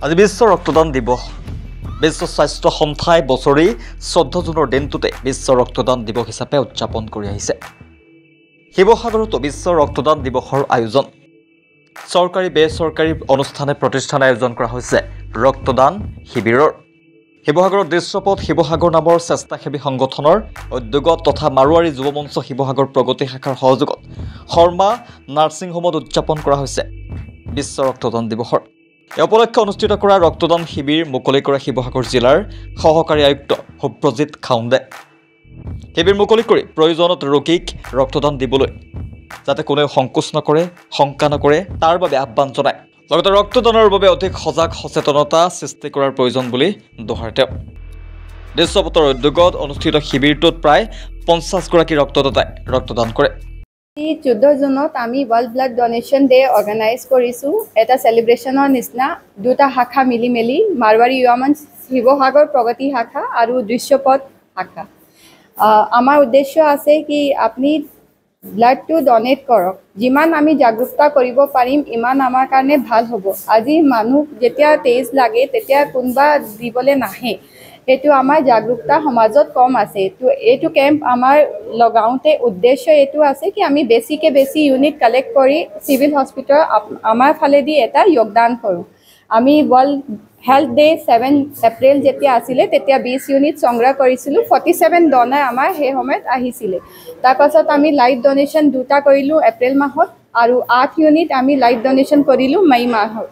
আজি বিশ্ব ৰক্তদান দিৱস। বিশ্ব স্বাস্থ্য সংস্থাই বছৰি 14 জুনৰ দিনটোতে বিশ্ব ৰক্তদান দিৱস হিচাপে উদযাপন কৰি আহিছে। শিৱসাগৰতো বিশ্ব ৰক্তদান দিৱসৰ আয়োজন। চৰকাৰী বেচৰকাৰী অনুষ্ঠানে প্ৰতিষ্ঠানে আয়োজন কৰা হৈছে ৰক্তদান শিবিৰৰ। শিৱসাগৰৰ দৃশ্যপথ শিৱসাগৰ নামৰ স্বেচ্ছাসেৱী সংগঠনৰ উদ্যোগত তথা মাৰোৱাৰী যুৱ মঞ্চ শিৱসাগৰ প্ৰগতি শাখাৰ সহযোগত শৰ্মা নাৰ্ছিং হোমত উদযাপন কৰা হৈছে বিশ্ব ৰক্তদান দিৱসৰ। এই উপলক্ষে অনুষ্ঠিত কৰা ৰক্তদান শিবিৰ মুকলি কৰে শিৱসাগৰ জিলাৰ সহকাৰী আয়ুক্ত সুব্ৰজিৎ খাউণ্ডে। শিবিৰ মুকলি কৰি প্ৰয়োজনত ৰোগীক ৰক্তদান দিবলৈ যাতে কোনেও সংকোচ নকৰে, শংকা নকৰে তাৰ বাবে আহ্বান জনায়। লগতে ৰক্তদানৰ বাবে অধিক সজাগ সচেতনতা সৃষ্টি কৰাৰ প্ৰয়োজন বুলি দোহাৰে তেওঁ। দৃশ্যপথৰ উদ্যোগত অনুষ্ঠিত শিবিৰটোত প্ৰায় 50গৰাকী ৰক্তদাতাই ৰক্তদান কৰে। 14 জুনত আমি world blood donation day organise কৰিছোঁ। এটা চেলিব্ৰেশ্যনৰ নিচিনা দুটা শাখা মিলি মাৰোৱাৰী যুৱ মঞ্চ শিৱসাগৰ প্ৰগতি শাখা আৰু দৃশ্যপথ শাখা। আমাৰ উদ্দেশ্য আছে কি আপুনি ব্লাডটো ডনেট কৰক। যিমান আমি জাগৃতি কৰিব পাৰিম ইমান আমাৰ কাৰণে ভাল হ'ব। আজি মানুহ যেতিয়া তেজ লাগে তেতিয়া কোনোবা দিবলৈ নাহে। এইটো আমাৰ জাগৃতি সমাজত কম আছে। তো এইটো কেম্প আমাৰ লগাওঁতে উদ্দেশ্য এইটো আছে কি আমি বেছি ইউনিট কালেক্ট কৰি চিভিল হস্পিটেল আমাৰ ফালেদি এটা যোগদান কৰোঁ। আমি ৱৰ্ল্ড হেল্থ ডে 7 এপ্ৰিল যেতিয়া আছিলে তেতিয়া 20 ইউনিট সংগ্ৰহ কৰিছিলোঁ। 47 ডনাৰ আমাৰ সেই সময়ত আহিছিলে। তাৰপাছত আমি লাইট ডনেশ্যন দুটা কৰিলোঁ এপ্ৰিল মাহত আৰু 8 ইউনিট আমি লাইট ডনেশ্যন কৰিলোঁ মে মাহত।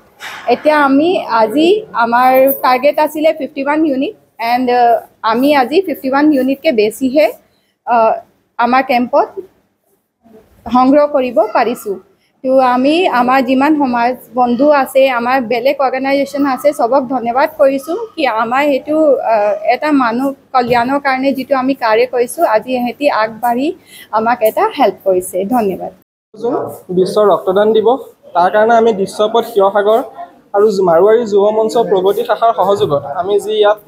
এতিয়া আমি আজি আমাৰ টাৰ্গেট আছিলে 51 ইউনিট এণ্ড আমি আজি 51 ইউনিটকৈ বেছিহে আমাৰ কেম্পত সংগ্ৰহ কৰিব পাৰিছোঁ। তো আমি আমাৰ যিমান সমাজ বন্ধু আছে, আমাৰ বেলেগ অৰ্গেনাইজেশ্যন আছে, চবক ধন্যবাদ কৰিছোঁ কি আমাৰ সেইটো এটা মানুহ কল্যাণৰ কাৰণে যিটো আমি কাৰ্য কৰিছোঁ আজি সিহঁতি আগবাঢ়ি আমাক এটা হেল্প কৰিছে। ধন্যবাদ। বিশ্ব ৰক্তদান দিৱস, তাৰ কাৰণে আমি দৃশ্যপথ শিৱসাগৰ আৰু মাৰোৱাৰী যুৱ মঞ্চ প্ৰগতি শাখাৰ সহযোগত আমি যি ইয়াত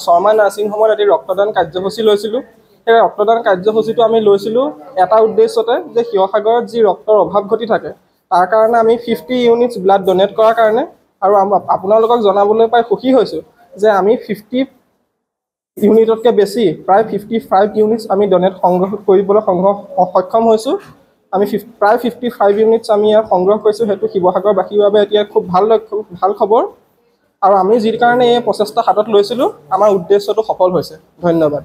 শৰ্মা নাৰ্ছিং হোমত এটি ৰক্তদান কাৰ্যসূচী লৈছিলোঁ। সেই ৰক্তদান কাৰ্যসূচীটো আমি লৈছিলোঁ এটা উদ্দেশ্যতে যে শিৱসাগৰত যি ৰক্তৰ অভাৱ ঘটি থাকে তাৰ কাৰণে আমি 50 ইউনিটছ ব্লাড ডনেট কৰাৰ কাৰণে। আৰু আপোনালোকক জনাবলৈ পাই সুখী হৈছোঁ যে আমি 50 ইউনিটতকৈ বেছি প্ৰায় 55 ইউনিটছ আমি ডনেট সংগ্ৰহ কৰিবলৈ সক্ষম হৈছোঁ। আমি প্ৰায় 55 ইউনিটছ আমি ইয়াত সংগ্ৰহ কৰিছোঁ। সেইটো শিৱসাগৰবাসীৰ বাবে এতিয়া খুব ভাল খবৰ। আৰু আমি যি কাৰণে এই প্ৰচেষ্টা হাতত লৈছিলোঁ আমাৰ উদ্দেশ্যটো সফল হৈছে। ধন্যবাদ।